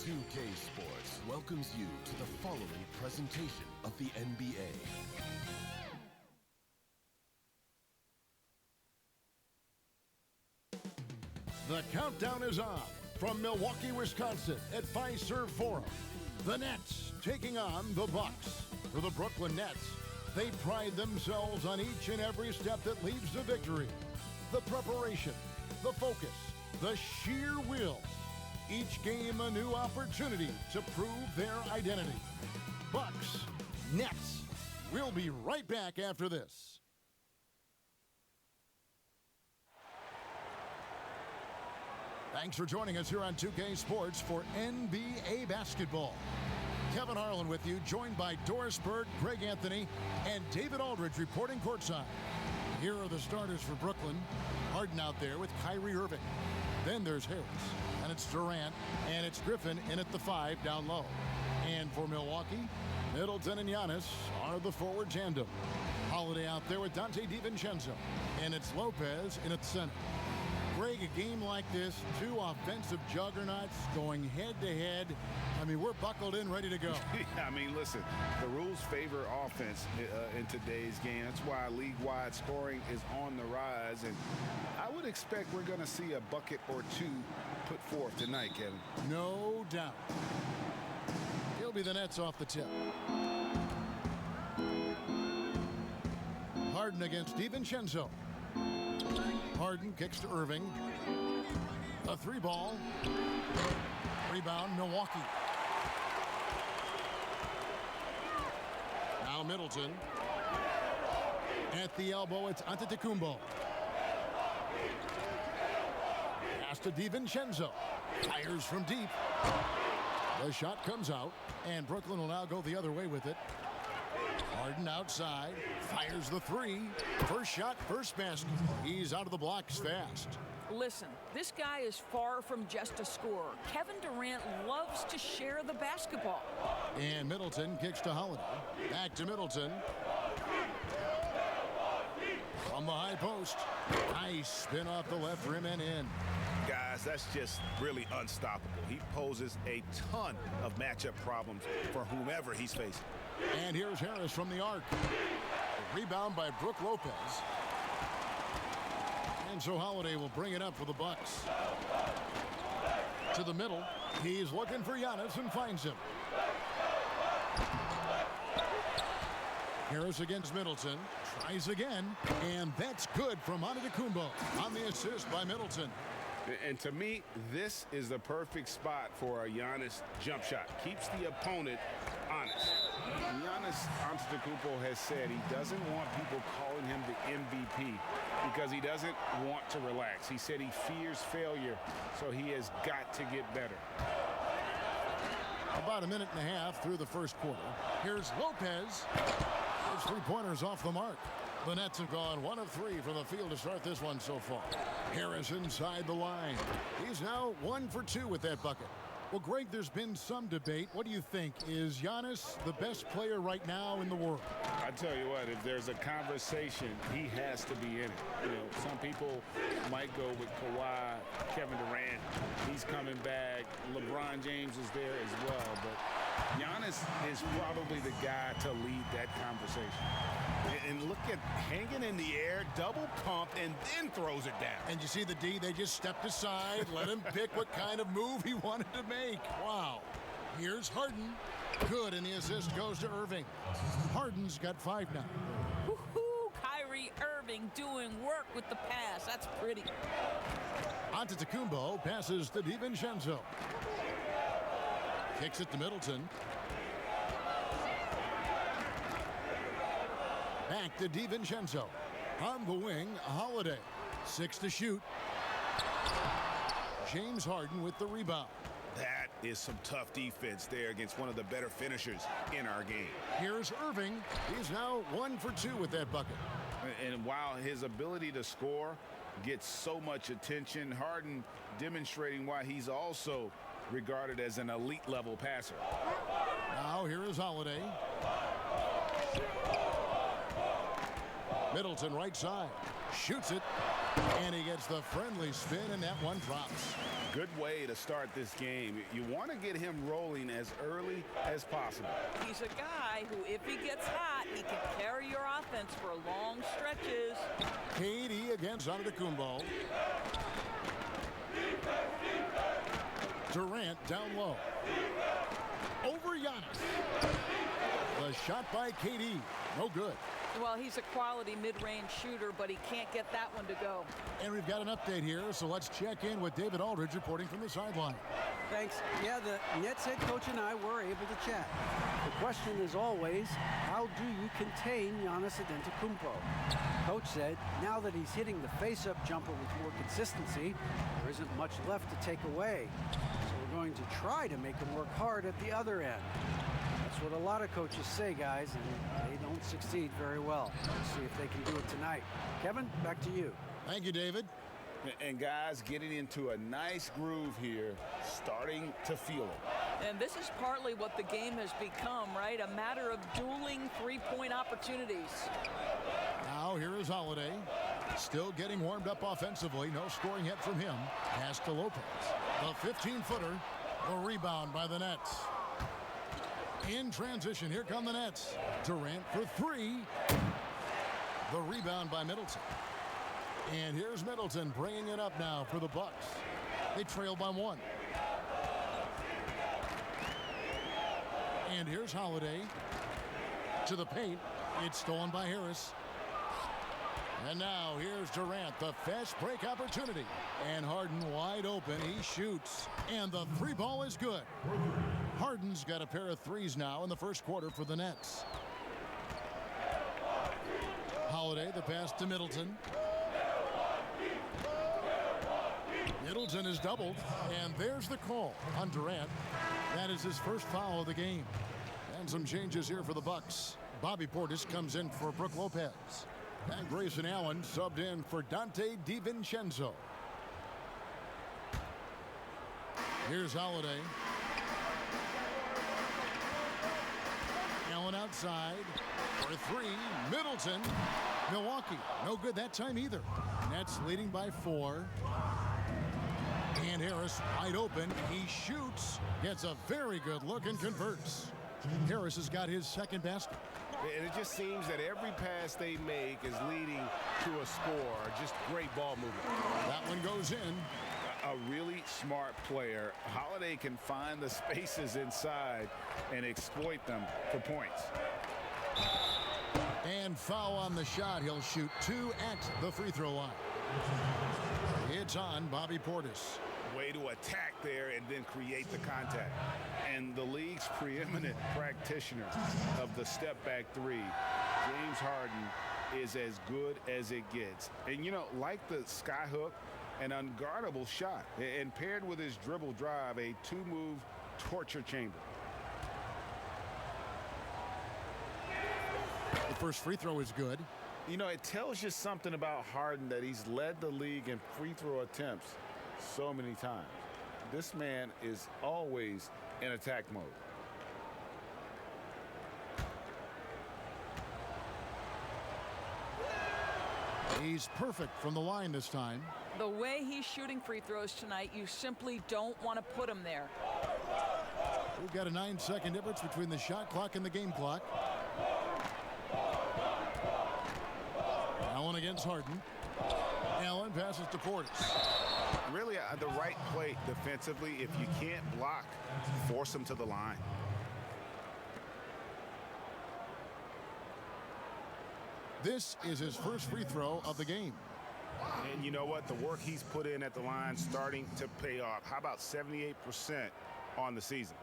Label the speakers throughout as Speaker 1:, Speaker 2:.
Speaker 1: 2K Sports welcomes you to the following presentation of the NBA.
Speaker 2: The countdown is on from Milwaukee, Wisconsin at Fiserv Forum. The Nets taking on the Bucks. For the Brooklyn Nets, they pride themselves on each and every step that leads to victory. The preparation, the focus, the sheer will. Each game a new opportunity to prove their identity. Bucks, Nets. We'll be right back after this. Thanks for joining us here on 2K Sports for NBA basketball. Kevin Harlan with you, joined by Doris Bird, Greg Anthony, and David Aldridge reporting courtside. Here are the starters for Brooklyn. Harden out there with Kyrie Irving. Then there's Harris, and it's Durant, and it's Griffin in at the 5 down low. And for Milwaukee, Middleton and Giannis are the forward tandem. Holiday out there with Dante DiVincenzo, and it's Lopez in at the center. Greg, a game like this, two offensive juggernauts going head-to-head. I mean, we're buckled in, ready to go.
Speaker 3: I mean, listen, the rules favor offense in today's game. That's why league-wide scoring is on the rise, and I would expect we're going to see a bucket or two put forth tonight, Kevin.
Speaker 2: No doubt. He'll be the Nets off the tip. Harden against DiVincenzo. Harden kicks to Irving. A 3-ball. Rebound, Milwaukee. Now Middleton. At the elbow, it's Antetokounmpo. Pass to DiVincenzo. Fires from deep. The shot comes out, and Brooklyn will now go the other way with it. Harden outside, fires the 3. First shot, first basket. He's out of the blocks fast.
Speaker 4: Listen, this guy is far from just a scorer. Kevin Durant loves to share the basketball.
Speaker 2: And Middleton kicks to Holiday. Back to Middleton. From the high post. Nice spin off the left rim and in.
Speaker 3: Guys, that's just really unstoppable. He poses a ton of matchup problems for whomever he's facing.
Speaker 2: And here's Harris from the arc. A rebound by Brook Lopez. And so Holiday will bring it up for the Bucks. To the middle. He's looking for Giannis and finds him. Harris against Middleton. Tries again. And that's good from Antetokounmpo on the assist by Middleton.
Speaker 3: And to me, this is the perfect spot for a Giannis jump shot. Keeps the opponent honest. Giannis Antetokounmpo has said he doesn't want people calling him the MVP because he doesn't want to relax. He said he fears failure, so he has got to get better.
Speaker 2: About a minute and a half through the first quarter. Here's Lopez. His three-pointers off the mark. The Nets have gone 1 of 3 from the field to start this one so far. Harris inside the line. He's now 1 for 2 with that bucket. Well, Greg, there's been some debate. What do you think? Is Giannis the best player right now in the world?
Speaker 3: I tell you what, if there's a conversation, he has to be in it. You know, some people might go with Kawhi, Kevin Durant. He's coming back. LeBron James is there as well. But Giannis is probably the guy to lead that conversation. And look at hanging in the air, double pump, and then throws it down.
Speaker 2: And you see the D, they just stepped aside, let him pick what kind of move he wanted to make. Wow. Here's Harden. Good, and the assist goes to Irving. Harden's got 5 now.
Speaker 4: Woohoo! Kyrie Irving doing work with the pass. That's pretty.
Speaker 2: Antetokounmpo passes to DiVincenzo. Kicks it to Middleton. Back to DiVincenzo. On the wing, Holiday. 6 to shoot. James Harden with the rebound.
Speaker 3: That is some tough defense there against one of the better finishers in our game.
Speaker 2: Here's Irving. He's now 1 for 2 with that bucket.
Speaker 3: And while his ability to score gets so much attention, Harden demonstrating why he's also regarded as an elite level passer.
Speaker 2: Now here is Holiday. Middleton right side. Shoots it. And he gets the friendly spin, and that one drops.
Speaker 3: Good way to start this game. You want to get him rolling as early as possible.
Speaker 4: He's a guy who, if he gets hot, he can carry your offense for long stretches.
Speaker 2: KD against Antetokounmpo. Durant down low. Over Giannis. The shot by KD. No good.
Speaker 4: Well, he's a quality mid-range shooter, but he can't get that one to go.
Speaker 2: And we've got an update here, so let's check in with David Aldridge reporting from the sideline.
Speaker 5: Thanks. Yeah, the Nets head coach and I were able to chat. The question is always, how do you contain Giannis Antetokounmpo? Coach said, now that he's hitting the face-up jumper with more consistency, there isn't much left to take away. So we're going to try to make him work hard at the other end. That's what a lot of coaches say, guys, and they don't succeed very well. We'll see if they can do it tonight. Kevin, back to you.
Speaker 2: Thank you, David.
Speaker 3: And guys, getting into a nice groove here, starting to feel it.
Speaker 4: And this is partly what the game has become, right? A matter of dueling three-point opportunities.
Speaker 2: Now here is Holiday. Still getting warmed up offensively. No scoring yet from him. Pass to Lopez. The 15-footer. The rebound by the Nets. In transition, here come the Nets. Durant for three. The rebound by Middleton. And here's Middleton bringing it up now for the Bucks. They trail by one. And here's Holiday to the paint. It's stolen by Harris. And now here's Durant, the fast break opportunity. And Harden wide open. He shoots. And the three ball is good. Harden's got a pair of threes now in the first quarter for the Nets. Holiday, the pass to Middleton. Middleton is doubled, and there's the call on Durant. That is his first foul of the game. And some changes here for the Bucks. Bobby Portis comes in for Brook Lopez. And Grayson Allen subbed in for Dante DiVincenzo. Here's Holiday. Allen outside for three. Middleton. Milwaukee. No good that time either. Nets leading by 4. And Harris wide open. He shoots. Gets a very good look and converts. Harris has got his second basket.
Speaker 6: And it just seems that every pass they make is leading to a score. Just great ball movement.
Speaker 2: That one goes in.
Speaker 3: A really smart player. Holiday can find the spaces inside and exploit them for points.
Speaker 2: And foul on the shot. He'll shoot 2 at the free throw line. It's on Bobby Portis.
Speaker 3: Way to attack there and then create the contact. And the league's preeminent practitioner of the step back three, James Harden, is as good as it gets. And you know, like the sky hook, an unguardable shot, and paired with his dribble drive, a 2-move torture chamber.
Speaker 2: The first free throw is good.
Speaker 3: You know, it tells you something about Harden that he's led the league in free throw attempts so many times. This man is always in attack mode.
Speaker 2: He's perfect from the line this time.
Speaker 4: The way he's shooting free throws tonight, you simply don't want to put him there.
Speaker 2: We've got a 9-second difference between the shot clock and the game clock. Allen against Harden. Allen passes to Portis.
Speaker 3: Really the right play defensively. If you can't block, force him to the line.
Speaker 2: This is his first free throw of the game.
Speaker 3: And you know what? The work he's put in at the line starting to pay off. How about 78% on the season?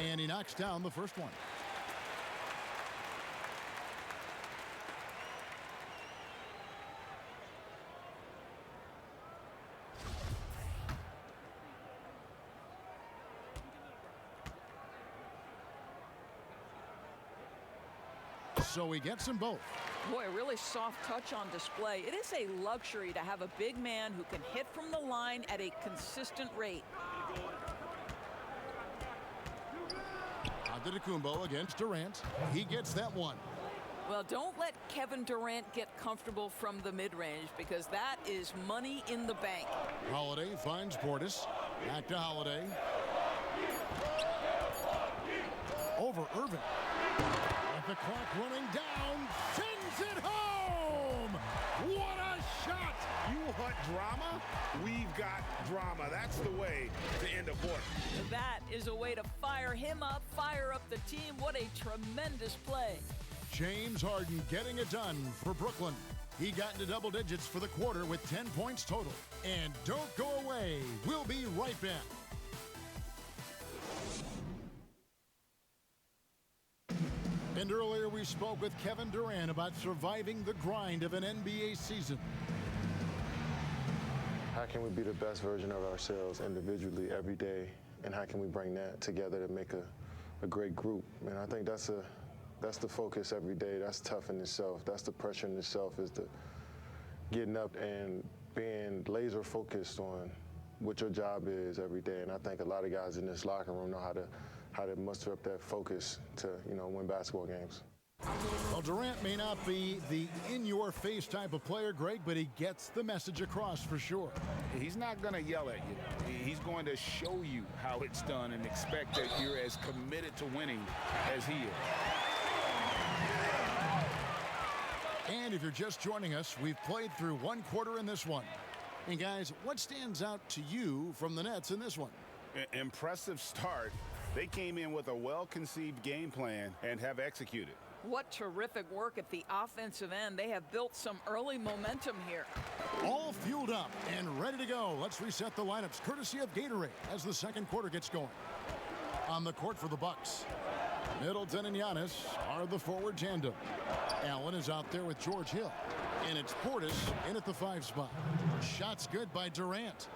Speaker 2: And he knocks down the first one. So he gets them both.
Speaker 4: Boy, a really soft touch on display. It is a luxury to have a big man who can hit from the line at a consistent rate.
Speaker 2: Antetokounmpo against Durant. He gets that one.
Speaker 4: Well, don't let Kevin Durant get comfortable from the mid-range, because that is money in the bank.
Speaker 2: Holiday finds Portis. Back to Holiday. Over Irvin. With the clock running down, sends it home! What a shot!
Speaker 3: You want drama? We've got drama. That's the way to end a quarter.
Speaker 4: That is a way to fire him up, fire up the team. What a tremendous play.
Speaker 2: James Harden getting it done for Brooklyn. He got into double digits for the quarter with 10 points total. And don't go away. We'll be right back. And earlier we spoke with Kevin Durant about surviving the grind of an NBA season.
Speaker 7: How can we be the best version of ourselves individually every day? And how can we bring that together to make a great group? And I think that's the focus every day. That's tough in itself. That's the pressure in itself, is the getting up and being laser focused on what your job is every day. And I think a lot of guys in this locker room know how to muster up that focus to, win basketball games.
Speaker 2: Well, Durant may not be the in-your-face type of player, Greg, but he gets the message across for sure.
Speaker 3: He's not going to yell at you. He's going to show you how it's done and expect that you're as committed to winning as he is.
Speaker 2: And if you're just joining us, we've played through one quarter in this one. And guys, what stands out to you from the Nets in this one?
Speaker 3: Impressive start. They came in with a well-conceived game plan and have executed.
Speaker 4: What terrific work at the offensive end. They have built some early momentum here.
Speaker 2: All fueled up and ready to go. Let's reset the lineups courtesy of Gatorade as the second quarter gets going. On the court for the Bucks, Middleton and Giannis are the forward tandem. Allen is out there with George Hill. And it's Portis in at the 5 spot. Shots good by Durant.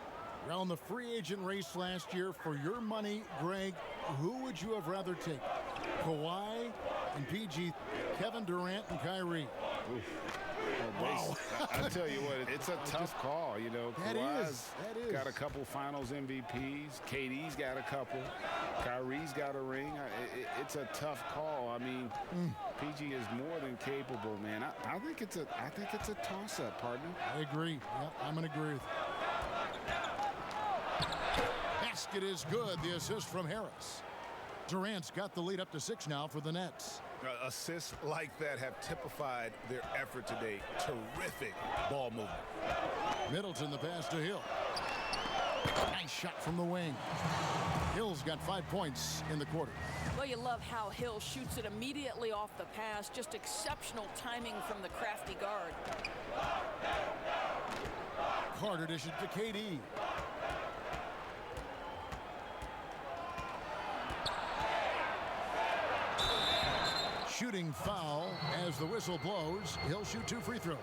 Speaker 2: Around the free agent race last year, for your money, Greg, who would you have rather take? Kawhi and PG, Kevin Durant and Kyrie.
Speaker 3: Wow. I tell you what, it's a tough call. Kawhi's got a couple finals MVPs. KD's got a couple. Kyrie's got a ring. It's a tough call. I mean, PG is more than capable, man. I think it's a toss-up, partner.
Speaker 2: I agree. Yep, I'm going to agree with you. Basket is good. The assist from Harris. Durant's got the lead up to 6 now for the Nets.
Speaker 6: Assists like that have typified their effort today. Terrific ball movement.
Speaker 2: Middleton, the pass to Hill. Nice shot from the wing. Hill's got 5 points in the quarter.
Speaker 4: Well, you love how Hill shoots it immediately off the pass. Just exceptional timing from the crafty guard.
Speaker 2: Carter dishes to KD. Shooting foul as the whistle blows. He'll shoot 2 free throws.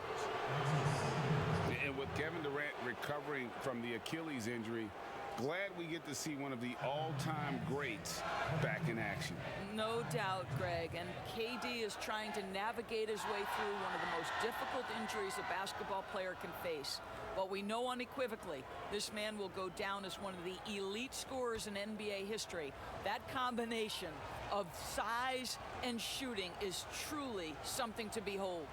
Speaker 3: And with Kevin Durant recovering from the Achilles injury, glad we get to see one of the all-time greats back in action.
Speaker 4: No doubt, Greg. And KD is trying to navigate his way through one of the most difficult injuries a basketball player can face. But we know unequivocally this man will go down as one of the elite scorers in NBA history. That combination of size and shooting is truly something to behold.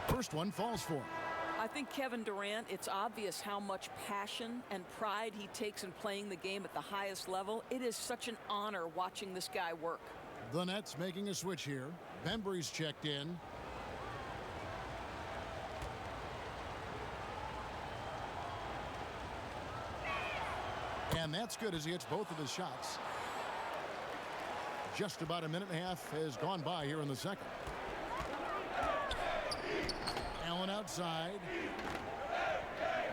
Speaker 2: First one falls for him.
Speaker 4: I think Kevin Durant, it's obvious how much passion and pride he takes in playing the game at the highest level. It is such an honor watching this guy work.
Speaker 2: The Nets making a switch here. Bembry's checked in. And that's good as he hits both of his shots. Just about a minute and a half has gone by here in the second. Allen outside.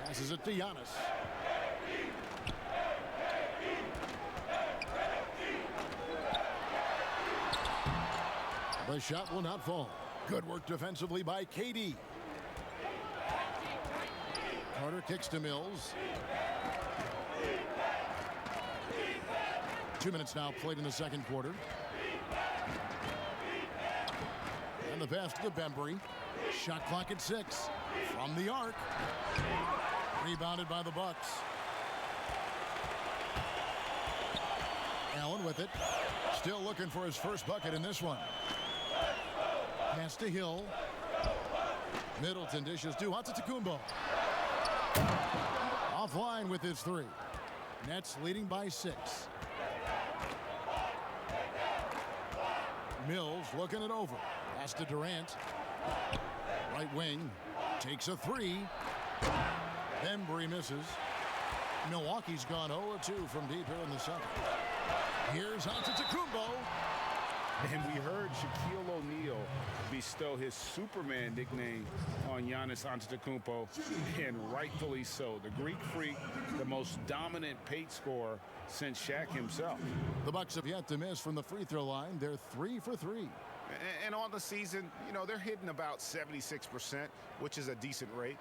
Speaker 2: Passes it to Giannis. The shot will not fall. Good work defensively by KD. Carter kicks to Mills. 2 minutes now played in the second quarter. And the pass to Bembry. Shot clock at 6. From the arc. Rebounded by the Bucks. Allen with it. Still looking for his first bucket in this one. Pass to Hill. Middleton dishes to Antetokounmpo. Offline with his 3. Nets leading by 6. Mills looking it over. Pass to Durant. Right wing. Takes a 3. Bembry misses. Milwaukee's gone 0-2 from deep here in the second. Here's Antetokounmpo.
Speaker 3: And we heard Shaquille O'Neal bestow his Superman nickname on Giannis Antetokounmpo, and rightfully so. The Greek Freak, the most dominant paint scorer since Shaq himself.
Speaker 2: The Bucks have yet to miss from the free throw line. They're 3 for 3.
Speaker 6: And on the season, you know, they're hitting about 76%, which is a decent rate.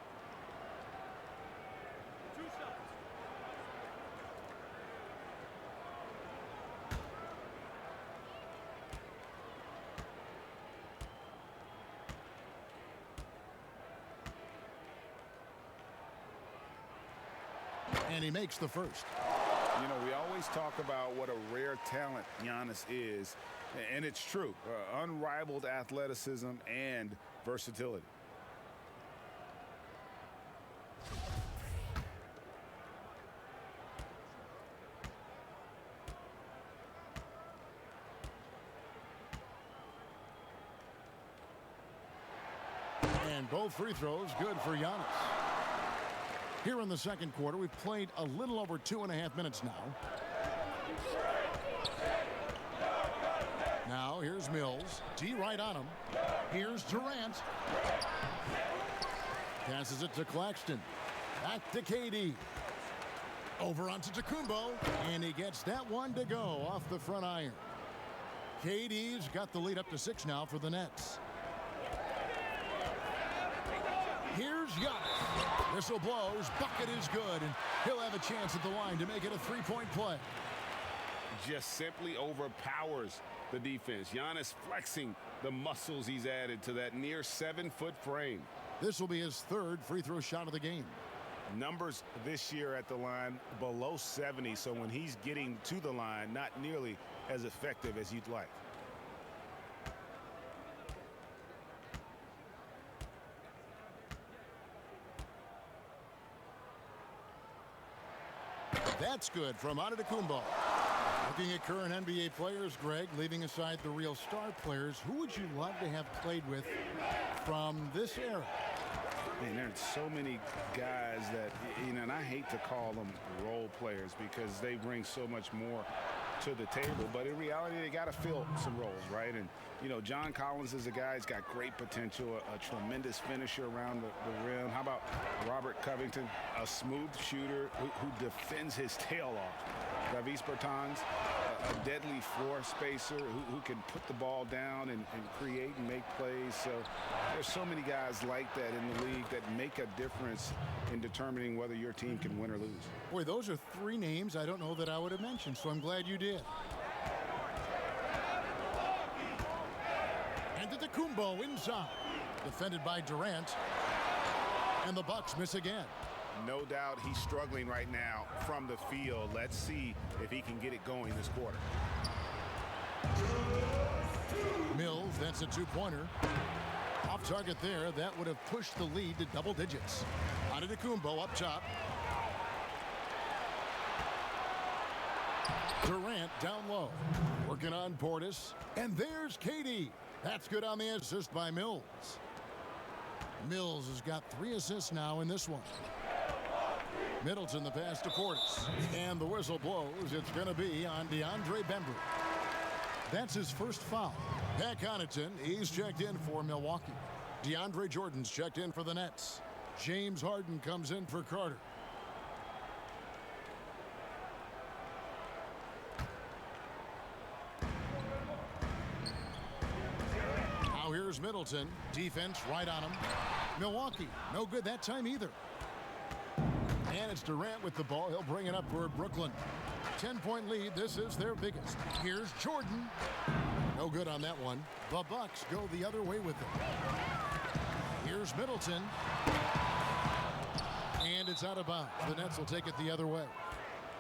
Speaker 2: And he makes the first.
Speaker 3: You know, we always talk about what a rare talent Giannis is, and it's true. Unrivaled athleticism and versatility.
Speaker 2: And both free throws good for Giannis. Here in the second quarter, we've played a little over 2.5 minutes now. Now here's Mills. D right on him. Here's Durant. Passes it to Claxton. Back to KD. Over onto Antetokounmpo. And he gets that one to go off the front iron. KD's got the lead up to 6 now for the Nets. Here's Giannis. Whistle blows. Bucket is good. And he'll have a chance at the line to make it a 3-point play.
Speaker 3: Just simply overpowers the defense. Giannis flexing the muscles he's added to that near 7-foot frame.
Speaker 2: This will be his 3rd free throw shot of the game.
Speaker 3: Numbers this year at the line below 70. So when he's getting to the line, not nearly as effective as you'd like.
Speaker 2: That's good from Antetokounmpo. Looking at current NBA players, Greg, leaving aside the real star players, who would you love to have played with from this era?
Speaker 3: Man, there's so many guys that, you know, and I hate to call them role players because they bring so much more to the table, but in reality, they got to fill some roles, right? And, you know, John Collins is a guy who's got great potential, a tremendous finisher around the rim. How about Robert Covington, a smooth shooter who defends his tail off? Davis Bertans, a deadly floor spacer who can put the ball down and create and make plays. So there's so many guys like that in the league that make a difference in determining whether your team can win or lose.
Speaker 2: Boy, those are 3 names I don't know that I would have mentioned, so I'm glad you did. And Antetokounmpo inside. Defended by Durant. And the Bucks miss again.
Speaker 3: No doubt he's struggling right now from the field. Let's see if he can get it going this quarter.
Speaker 2: Mills, that's a 2-pointer. Off target there. That would have pushed the lead to double digits. Antetokounmpo up top. Durant down low. Working on Portis. And there's KD. That's good on the assist by Mills. Mills has got 3 assists now in this one. Middleton the pass to Portis. And the whistle blows. It's going to be on DeAndre Bembry. That's his first foul. Pat Connaughton, he's checked in for Milwaukee. DeAndre Jordan's checked in for the Nets. James Harden comes in for Carter. Now here's Middleton. Defense right on him. Milwaukee, no good that time either. And it's Durant with the ball. He'll bring it up for Brooklyn. 10-point lead. This is their biggest. Here's Jordan. No good on that one. The Bucks go the other way with it. Here's Middleton. And it's out of bounds. The Nets will take it the other way.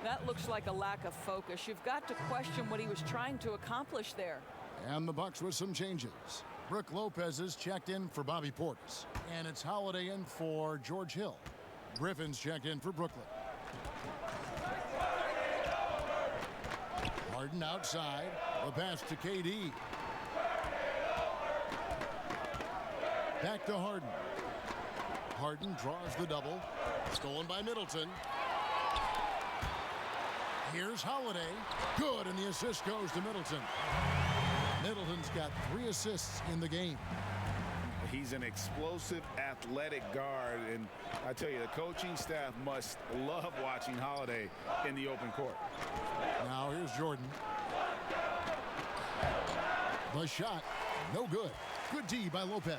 Speaker 4: That looks like a lack of focus. You've got to question what he was trying to accomplish there.
Speaker 2: And the Bucks with some changes. Brooke Lopez is checked in for Bobby Portis. And it's Holiday in for George Hill. Griffin's checked in for Brooklyn. Harden outside. The pass to KD. Back to Harden. Harden draws the double. Stolen by Middleton. Here's Holiday. Good, and the assist goes to Middleton. Middleton's got 3 assists in the game.
Speaker 3: He's an explosive, athletic guard, and I tell you, the coaching staff must love watching Holiday in the open court.
Speaker 2: Now here's Jordan. The shot, no good. Good D by Lopez.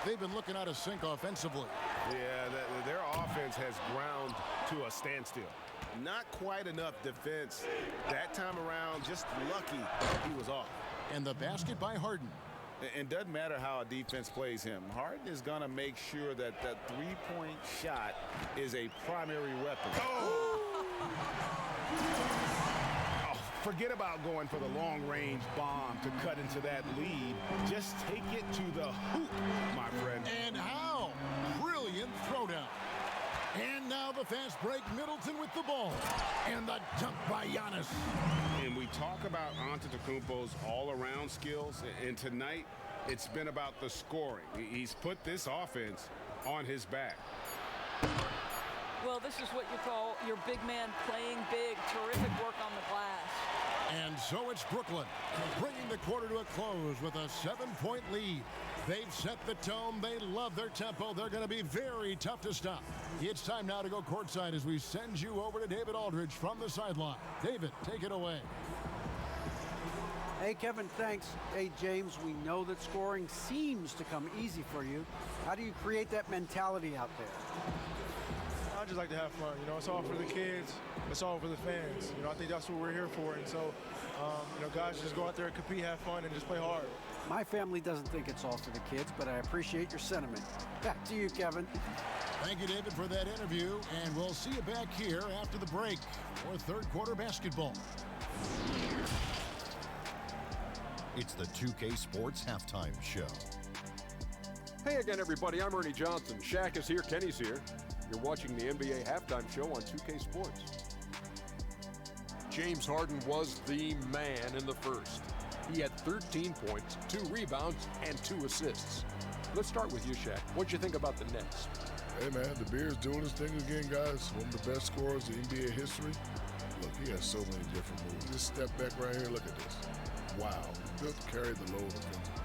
Speaker 2: They've been looking out of sync offensively.
Speaker 6: Yeah, their offense has ground to a standstill. Not quite enough defense that time around. Just lucky he was off.
Speaker 2: And the basket by Harden.
Speaker 3: And doesn't matter how a defense plays him. Harden is going to make sure that that three-point shot is a primary weapon. Oh, forget about going for the long-range bomb to cut into that lead. Just take it to the hoop, my friend.
Speaker 2: And how? Brilliant throwdown. And now the fast break, Middleton with the ball. And the dunk by Giannis.
Speaker 3: And we talk about Antetokounmpo's all-around skills, and tonight it's been about the scoring. He's put this offense on his back.
Speaker 4: Well, this is what you call your big man playing big. Terrific work on the glass.
Speaker 2: And so it's Brooklyn, bringing the quarter to a close with a 7-point lead. They've set the tone. They love their tempo. They're going to be very tough to stop. It's time now to go courtside as we send you over to David Aldridge from the sideline. David, take it away.
Speaker 5: Hey, Kevin, thanks. Hey, James, we know that scoring seems to come easy for you. How do you create that mentality out there?
Speaker 8: I just like to have fun. You know, it's all for the kids. It's all for the fans. You know, I think that's what we're here for. And so, you know, guys, just go out there and compete, have fun, and just play hard.
Speaker 5: My family doesn't think it's all for the kids, but I appreciate your sentiment. Back to you, Kevin.
Speaker 2: Thank you, David, for that interview. And we'll see you back here after the break for third quarter basketball.
Speaker 9: It's the 2K Sports Halftime Show.
Speaker 10: Hey again, everybody. I'm Ernie Johnson. Shaq is here. Kenny's here. You're watching the NBA Halftime Show on 2K Sports. James Harden was the man in the first. He had 13 points, 2 rebounds, and 2 assists. Let's start with you, Shaq. What'd you think about the Nets?
Speaker 11: Hey, man, the Bears doing his thing again, guys. One of the best scorers in NBA history. Look, he has so many different moves. Just step back right here. Look at this. Wow. Built to carry the load offensively.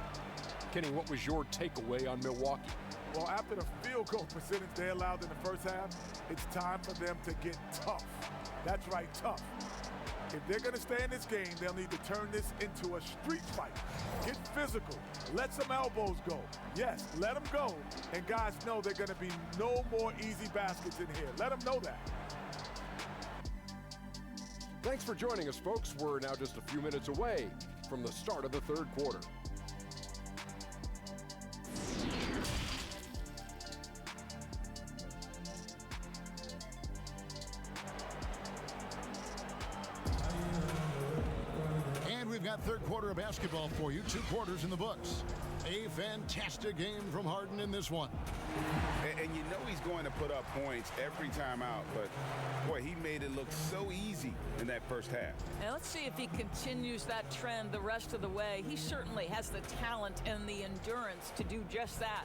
Speaker 10: Kenny, what was your takeaway on Milwaukee?
Speaker 12: Well, after the field goal percentage they allowed in the first half, it's time for them to get tough. That's right, tough. If they're going to stay in this game, they'll need to turn this into a street fight. Get physical. Let some elbows go. Yes, let them go. And guys know they're going to be no more easy baskets in here. Let them know that.
Speaker 10: Thanks for joining us, folks. We're now just a few minutes away from the start of the third quarter.
Speaker 2: Third quarter of basketball for you. 2 quarters in the books. A fantastic game from Harden in this one.
Speaker 3: And you know he's going to put up points every time out, but boy, he made it look so easy in that first half.
Speaker 4: And let's see if he continues that trend the rest of the way. He certainly has the talent and the endurance to do just that.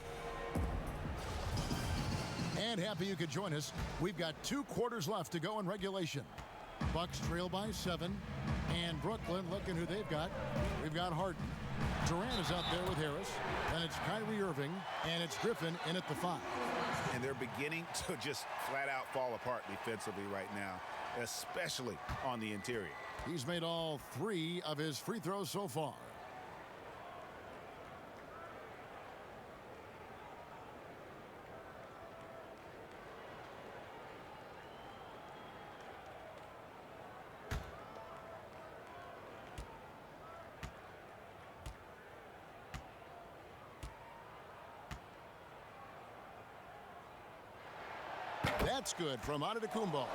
Speaker 2: And happy you could join us. We've got 2 quarters left to go in regulation. Bucks trail by 7. And Brooklyn, looking who they've got. We've got Harden. Durant is out there with Harris. Then it's Kyrie Irving. And it's Griffin in at the 5.
Speaker 3: And they're beginning to just flat out fall apart defensively right now, especially on the interior.
Speaker 2: He's made all 3 of his free throws so far. That's good from Antetokounmpo.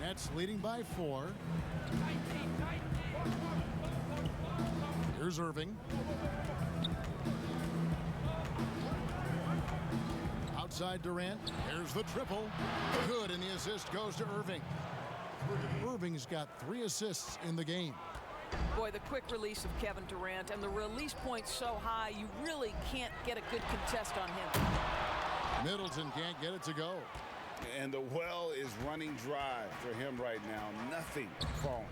Speaker 2: Nets leading by 4. Here's Irving. Outside Durant. Here's the triple. Good, and the assist goes to Irving. Irving's got 3 assists in the game.
Speaker 4: Boy, the quick release of Kevin Durant and the release point so high, you really can't get a good contest on him.
Speaker 2: Middleton can't get it to go.
Speaker 3: And the well is running dry for him right now. Nothing falling.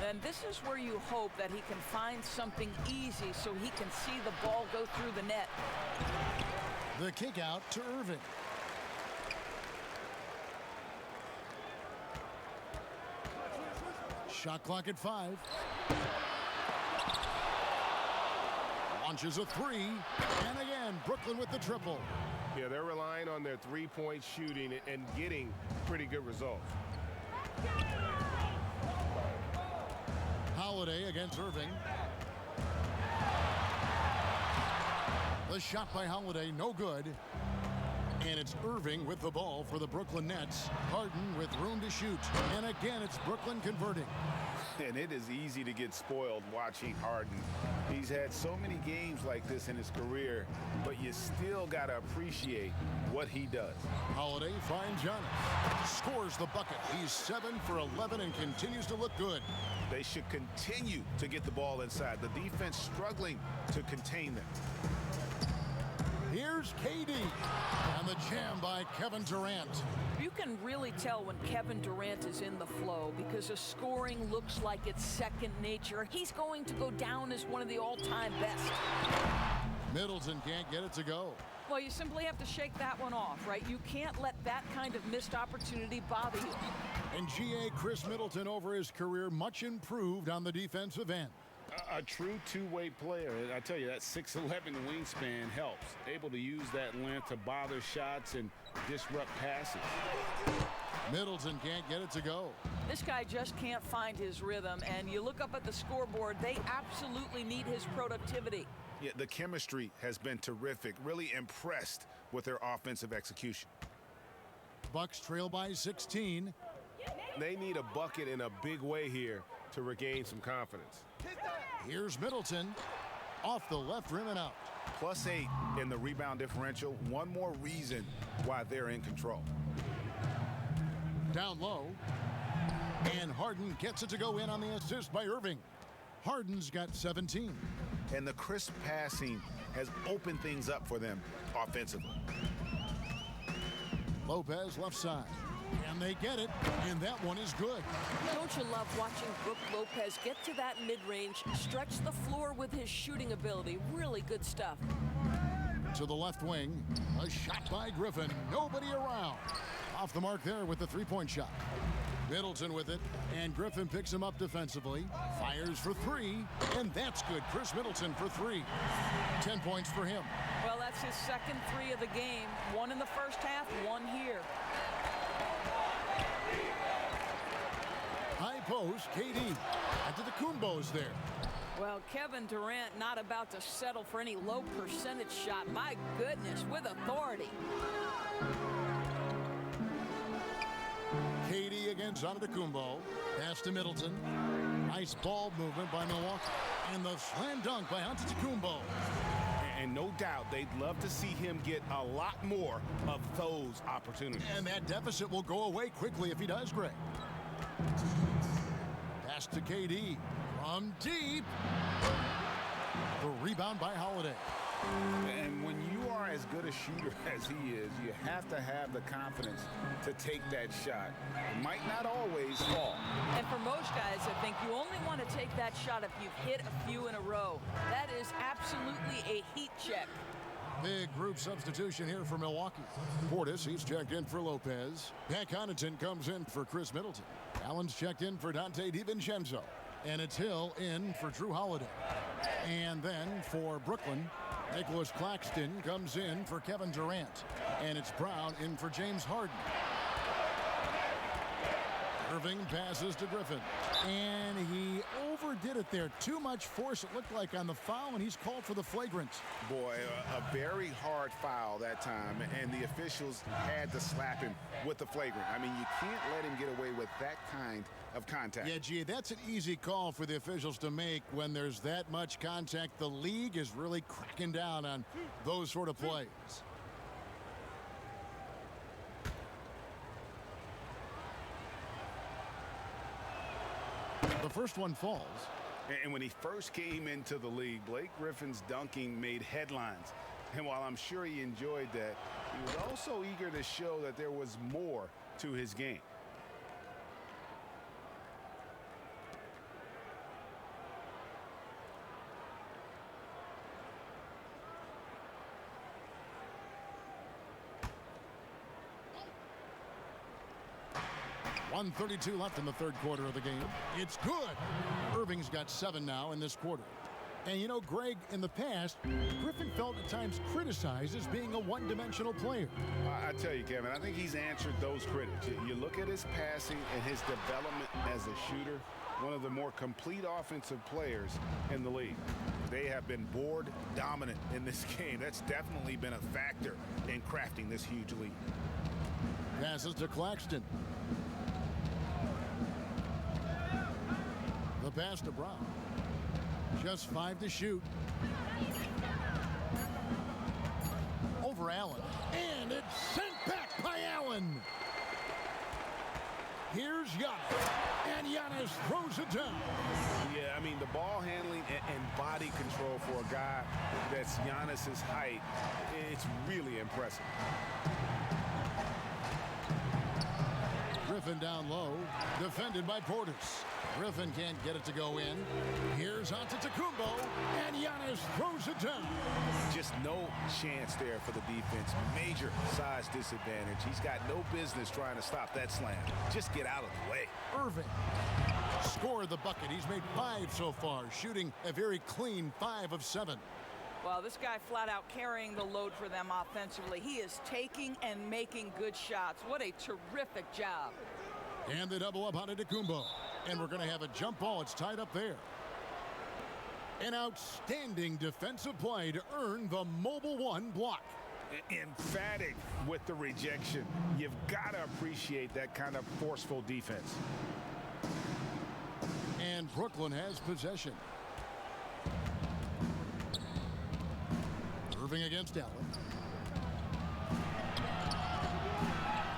Speaker 4: And this is where you hope that he can find something easy so he can see the ball go through the net.
Speaker 2: The kick out to Irving. Shot clock at 5. Launches a 3. And again, Brooklyn with the triple.
Speaker 6: Yeah, they're relying on their three-point shooting and getting pretty good results.
Speaker 2: Holiday against Irving. The shot by Holiday, no good. And it's Irving with the ball for the Brooklyn Nets. Harden with room to shoot. And again, it's Brooklyn converting.
Speaker 3: And it is easy to get spoiled watching Harden. He's had so many games like this in his career, but you still got to appreciate what he does.
Speaker 2: Holiday finds Giannis. Scores the bucket. He's 7 for 11 and continues to look good.
Speaker 6: They should continue to get the ball inside. The defense struggling to contain them.
Speaker 2: Here's KD. And the jam by Kevin Durant.
Speaker 4: You can really tell when Kevin Durant is in the flow because his scoring looks like it's second nature. He's going to go down as one of the all-time best.
Speaker 2: Middleton can't get it to go.
Speaker 4: Well, you simply have to shake that one off, right? You can't let that kind of missed opportunity bother you.
Speaker 2: And GA Chris Middleton over his career much improved on the defensive end.
Speaker 3: A true two-way player. I tell you, that 6'11" wingspan helps. Able to use that length to bother shots and disrupt passes.
Speaker 2: Middleton can't get it to go.
Speaker 4: This guy just can't find his rhythm, and you look up at the scoreboard, they absolutely need his productivity.
Speaker 6: Yeah, the chemistry has been terrific. Really impressed with their offensive execution.
Speaker 2: Bucks trail by 16.
Speaker 6: They need a bucket in a big way here to regain some confidence.
Speaker 2: Here's Middleton. Off the left rim and out.
Speaker 6: +8 in the rebound differential. One more reason why they're in control.
Speaker 2: Down low. And Harden gets it to go in on the assist by Irving. Harden's got 17.
Speaker 6: And the crisp passing has opened things up for them offensively.
Speaker 2: Lopez left side. And they get it, and that one is good.
Speaker 4: Don't you love watching Brook Lopez get to that mid-range, stretch the floor with his shooting ability? Really good stuff.
Speaker 2: To the left wing, a shot by Griffin. Nobody around. Off the mark there with the three-point shot. Middleton with it, and Griffin picks him up defensively. Fires for 3, and that's good. Chris Middleton for 3. 10 points for him.
Speaker 4: Well, that's his second 3 of the game. 1 in the first half, 1 here.
Speaker 2: High post, KD. Antetokounmpo's there.
Speaker 4: Well, Kevin Durant not about to settle for any low percentage shot. My goodness, with authority.
Speaker 2: KD against Antetokounmpo. Pass to Middleton. Nice ball movement by Milwaukee. And the slam dunk by Antetokounmpo.
Speaker 6: And no doubt they'd love to see him get a lot more of those opportunities.
Speaker 2: And that deficit will go away quickly if he does, Greg. Pass to KD from deep. The rebound by Holiday.
Speaker 3: And when you are as good a shooter as he is, you have to have the confidence to take that shot. It might not always fall.
Speaker 4: And for most guys, I think you only want to take that shot if you've hit a few in a row. That is absolutely a heat check.
Speaker 2: Big group substitution here for Milwaukee. Portis, he's checked in for Lopez. Pat Connaughton comes in for Chris Middleton. Allen's checked in for Dante DiVincenzo. And it's Hill in for Drew Holiday. And then for Brooklyn, Nicholas Claxton comes in for Kevin Durant. And it's Brown in for James Harden. Irving passes to Griffin, and he overdid it there. Too much force, it looked like, on the foul, and he's called for the flagrant.
Speaker 6: Boy, a very hard foul that time, and the officials had to slap him with the flagrant. I mean, you can't let him get away with that kind of contact.
Speaker 2: Yeah, gee, that's an easy call for the officials to make when there's that much contact. The league is really cracking down on those sort of plays. The first one falls.
Speaker 6: And when he first came into the league, Blake Griffin's dunking made headlines. And while I'm sure he enjoyed that, he was also eager to show that there was more to his game.
Speaker 2: .132 left in the third quarter of the game. It's good. Irving's got 7 now in this quarter. And you know, Greg, in the past, Griffin felt at times criticized as being a one-dimensional player.
Speaker 6: I tell you, Kevin, I think he's answered those critics. You look at his passing and his development as a shooter, one of the more complete offensive players in the league. They have been board dominant in this game. That's definitely been a factor in crafting this huge lead.
Speaker 2: Passes to Claxton. The pass to Brown. Just 5 to shoot. Over Allen. And it's sent back by Allen. Here's Giannis. And Giannis throws it down.
Speaker 6: Yeah, I mean, the ball handling and body control for a guy that's Giannis's height, it's really impressive.
Speaker 2: Griffin down low, defended by Portis. Griffin can't get it to go in. Here's Antetokounmpo, and Giannis throws it down.
Speaker 6: Just no chance there for the defense. Major size disadvantage. He's got no business trying to stop that slam. Just get out of the way.
Speaker 2: Irving scored the bucket. He's made 5 so far, shooting a very clean 5 of 7.
Speaker 4: Well, this guy flat out carrying the load for them offensively. He is taking and making good shots. What a terrific job.
Speaker 2: And they double up on Antetokounmpo. And we're going to have a jump ball. It's tied up there. An outstanding defensive play to earn the Mobile One block.
Speaker 6: Emphatic with the rejection. You've got to appreciate that kind of forceful defense.
Speaker 2: And Brooklyn has possession. Irving against Allen.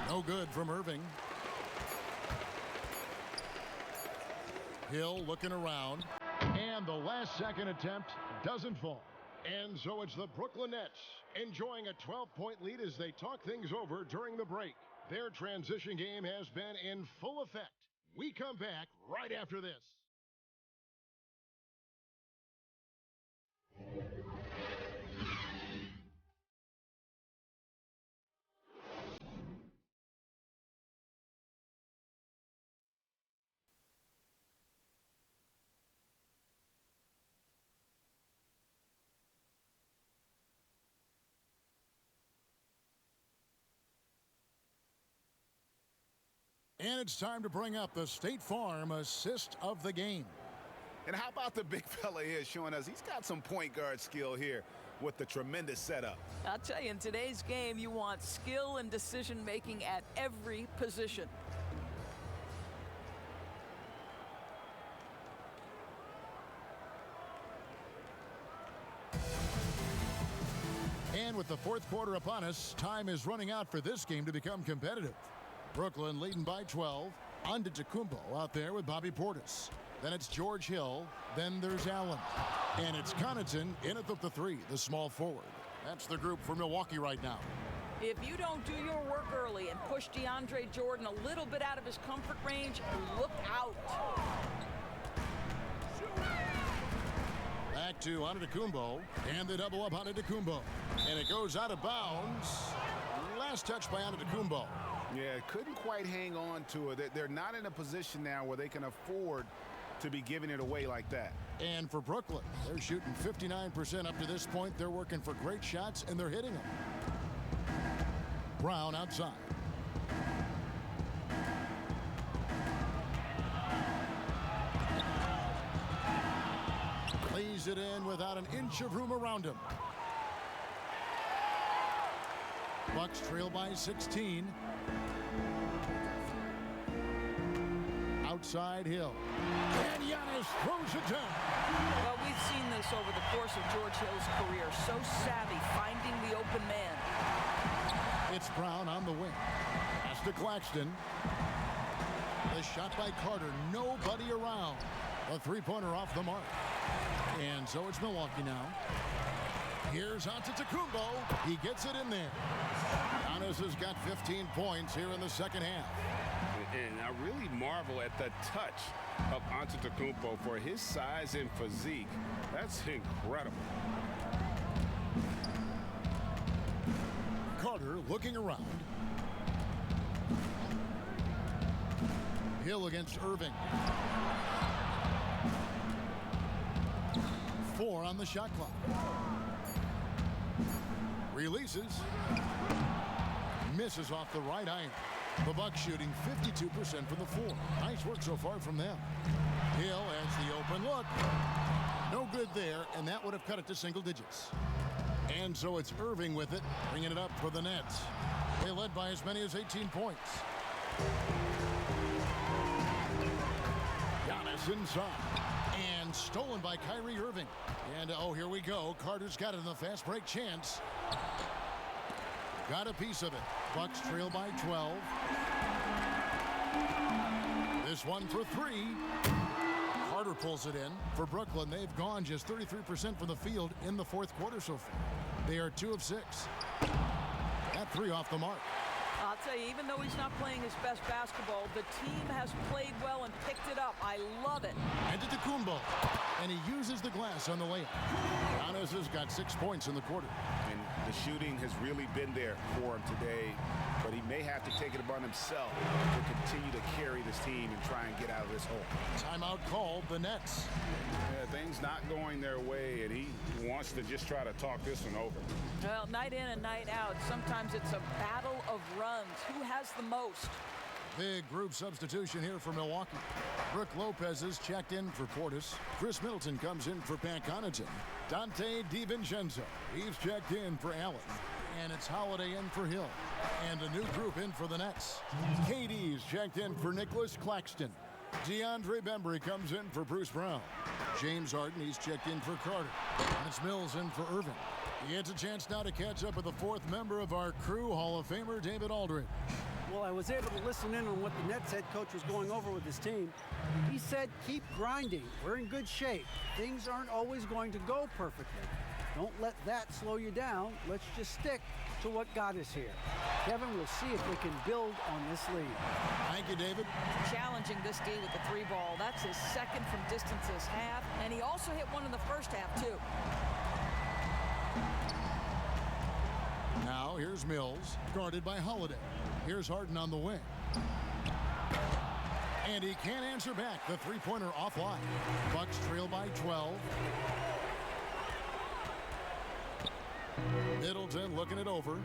Speaker 2: No good from Irving. Hill looking around. And the last second attempt doesn't fall. And so it's the Brooklyn Nets enjoying a 12-point lead as they talk things over during the break. Their transition game has been in full effect. We come back right after this. And it's time to bring up the State Farm assist of the game.
Speaker 6: And how about the big fella here showing us he's got some point guard skill here with the tremendous setup.
Speaker 4: I'll tell you, in today's game, you want skill and decision-making at every position.
Speaker 2: And with the fourth quarter upon us, time is running out for this game to become competitive. Brooklyn leading by 12. Antetokounmpo out there with Bobby Portis. Then it's George Hill. Then there's Allen. And it's Connaughton in at the 3, the small forward. That's the group for Milwaukee right now.
Speaker 4: If you don't do your work early and push DeAndre Jordan a little bit out of his comfort range, look out.
Speaker 2: Back to Antetokounmpo. And they double up Antetokounmpo. And it goes out of bounds. Last touch by Antetokounmpo.
Speaker 6: Yeah, couldn't quite hang on to it. They're not in a position now where they can afford to be giving it away like that.
Speaker 2: And for Brooklyn, they're shooting 59% up to this point. They're working for great shots, and they're hitting them. Brown outside. Lays it in without an inch of room around him. Bucks trail by 16. Outside Hill. And Giannis throws it down.
Speaker 4: Well, we've seen this over the course of George Hill's career. So savvy finding the open man.
Speaker 2: It's Brown on the wing. Pass to Claxton. The shot by Carter. Nobody around. A three-pointer off the mark. And so it's Milwaukee now. Here's Antetokounmpo. He gets it in there. Giannis has got 15 points here in the second half.
Speaker 6: And I really marvel at the touch of Antetokounmpo for his size and physique. That's incredible.
Speaker 2: Carter looking around. Hill against Irving. 4 on the shot clock. Releases. Misses off the right iron. The Bucks shooting 52% from the floor. Nice work so far from them. Hill has the open look. No good there, and that would have cut it to single digits. And so it's Irving with it, bringing it up for the Nets. They led by as many as 18 points. Giannis inside. And stolen by Kyrie Irving. And, oh, here we go. Carter's got it in the fast break chance. Got a piece of it. Bucks trail by 12. This one for 3. Carter pulls it in. For Brooklyn, they've gone just 33% from the field in the fourth quarter so far. They are 2 of 6. That 3 off the mark.
Speaker 4: I'll tell you, even though he's not playing his best basketball, the team has played well and picked it up. I love it.
Speaker 2: Antetokounmpo, and he uses the glass on the layup. Giannis has got 6 points in the quarter.
Speaker 6: And the shooting has really been there for him today, but he may have to take it upon himself to continue to carry this team and try and get out of this hole.
Speaker 2: Timeout called, the Nets.
Speaker 6: Yeah, things not going their way, and he wants to just try to talk this one over.
Speaker 4: Well, night in and night out, sometimes it's a battle of runs. Who has the most?
Speaker 2: Big group substitution here for Milwaukee. Brook Lopez is checked in for Portis. Chris Middleton comes in for Pat Connaughton. Dante DiVincenzo, he's checked in for Allen. And it's Holiday in for Hill. And a new group in for the Nets. KD's checked in for Nicholas Claxton. DeAndre Bembry comes in for Bruce Brown. James Harden, he's checked in for Carter. And it's Mills in for Irving. He gets a chance now to catch up with the 4th member of our crew, Hall of Famer David Aldridge.
Speaker 5: Well, I was able to listen in on what the Nets head coach was going over with his team. He said, keep grinding. We're in good shape. Things aren't always going to go perfectly. Don't let that slow you down. Let's just stick to what got us here. Kevin, we'll see if we can build on this lead.
Speaker 2: Thank you, David.
Speaker 4: Challenging this D with the 3 ball. That's his second from distance this half. And he also hit one in the first half, too.
Speaker 2: Now, here's Mills, guarded by Holiday. Here's Harden on the wing. And he can't answer back. The three-pointer offline. Bucks trail by 12. Middleton looking it over.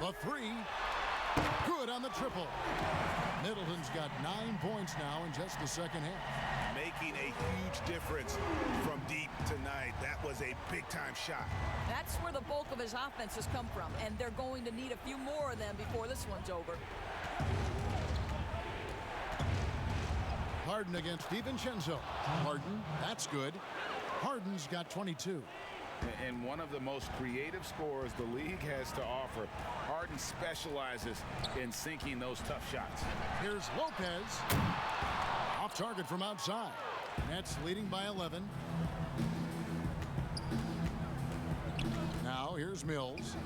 Speaker 2: The 3. Good on the triple. Middleton's got 9 points now in just the second half.
Speaker 6: Making a huge difference from deep tonight. That was a big-time shot.
Speaker 4: That's where the bulk of his offense has come from, and they're going to need a few more of them before this one's over.
Speaker 2: Harden against DiVincenzo. Harden, that's good. Harden's got 22.
Speaker 6: And one of the most creative scorers the league has to offer. Harden specializes in sinking those tough shots.
Speaker 2: Here's Lopez. Off target from outside. Nets leading by 11. Now here's Mills.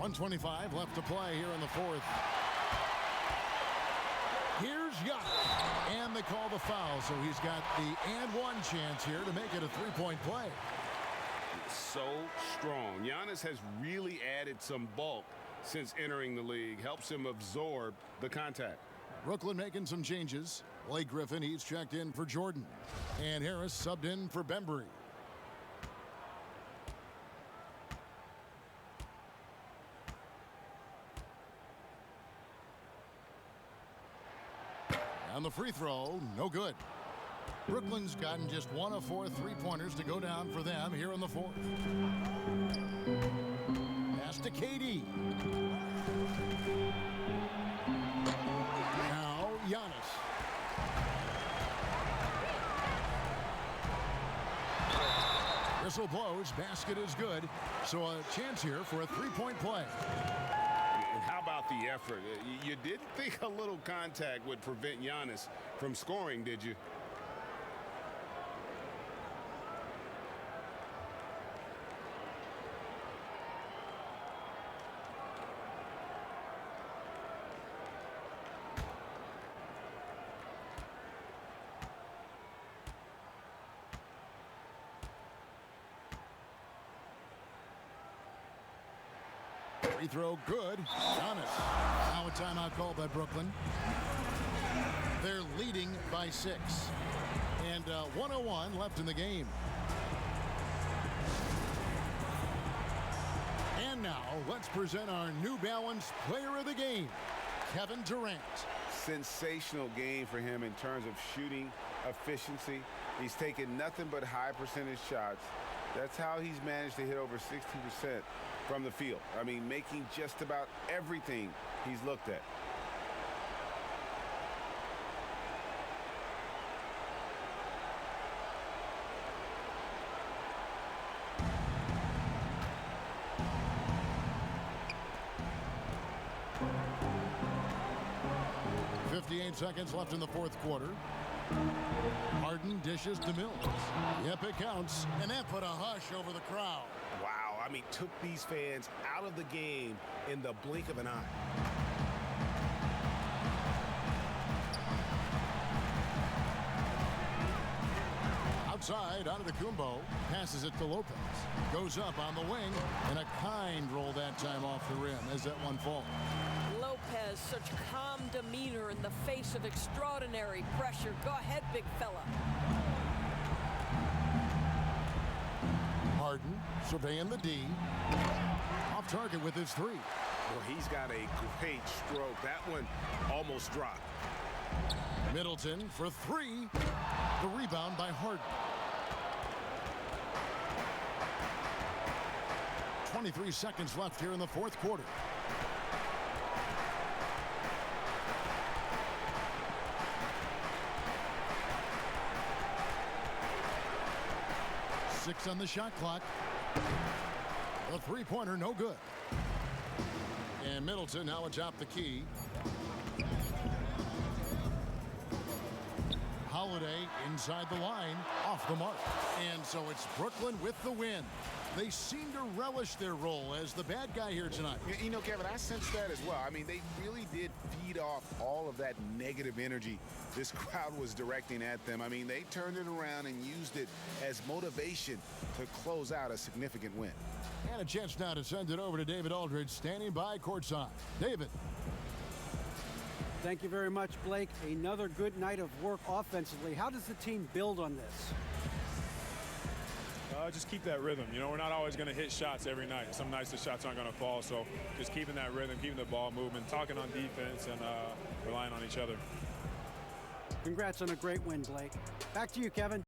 Speaker 2: 1:25 left to play here in the 4th. Here's Giannis. And they call the foul, so he's got the and one chance here to make it a three-point play.
Speaker 6: So strong. Giannis has really added some bulk since entering the league. Helps him absorb the contact.
Speaker 2: Brooklyn making some changes. Blake Griffin, he's checked in for Jordan. And Harris subbed in for Bembry. on the free throw, no good. Brooklyn's gotten just 1 of 4 3-pointers to go down for them here in the fourth. Pass to KD. Now Giannis. Whistle blows, basket is good. So a chance here for a 3-point play.
Speaker 6: And how about the effort? You didn't think a little contact would prevent Giannis from scoring, did you?
Speaker 2: Free throw good. Giannis. Now a timeout called by Brooklyn. They're leading by 6. And 1:01 left in the game. And now let's present our New Balance Player of the Game, Kevin Durant.
Speaker 6: Sensational game for him in terms of shooting efficiency. He's taken nothing but high percentage shots. That's how he's managed to hit over 60% from the field. I mean, making just about everything he's looked at.
Speaker 2: Seconds left in the fourth quarter. Harden dishes to Mills. Yep, it counts. And that put a hush over the crowd.
Speaker 6: Wow, I mean, took these fans out of the game in the blink of an eye.
Speaker 2: Outside, Antetokounmpo passes it to Lopez. Goes up on the wing, and a kind roll that time off the rim as that one falls.
Speaker 4: Lopez, such calm demeanor in the face of extraordinary pressure. Go ahead, big fella.
Speaker 2: Harden surveying the D. Off target with his 3.
Speaker 6: Well, he's got a great stroke. That one almost dropped.
Speaker 2: Middleton for 3. The rebound by Harden. 23 seconds left here in the fourth quarter. Six on the shot clock. The three-pointer, no good. And Middleton now atop the key. Holiday inside the line, off the mark. And so it's Brooklyn with the win. They seem to relish their role as the bad guy here tonight.
Speaker 6: You know, Kevin, I sense that as well. I mean, they really did feed off all of that negative energy this crowd was directing at them. I mean, they turned it around and used it as motivation to close out a significant win.
Speaker 2: And a chance now to send it over to David Aldridge, standing by courtside. David.
Speaker 5: Thank you very much, Blake. Another good night of work offensively. How does the team build on this?
Speaker 13: Just keep that rhythm. You know, we're not always going to hit shots every night. Some nights the shots aren't going to fall. So just keeping that rhythm, keeping the ball moving, talking on defense, and relying on each other.
Speaker 5: Congrats on a great win, Blake. Back to you, Kevin.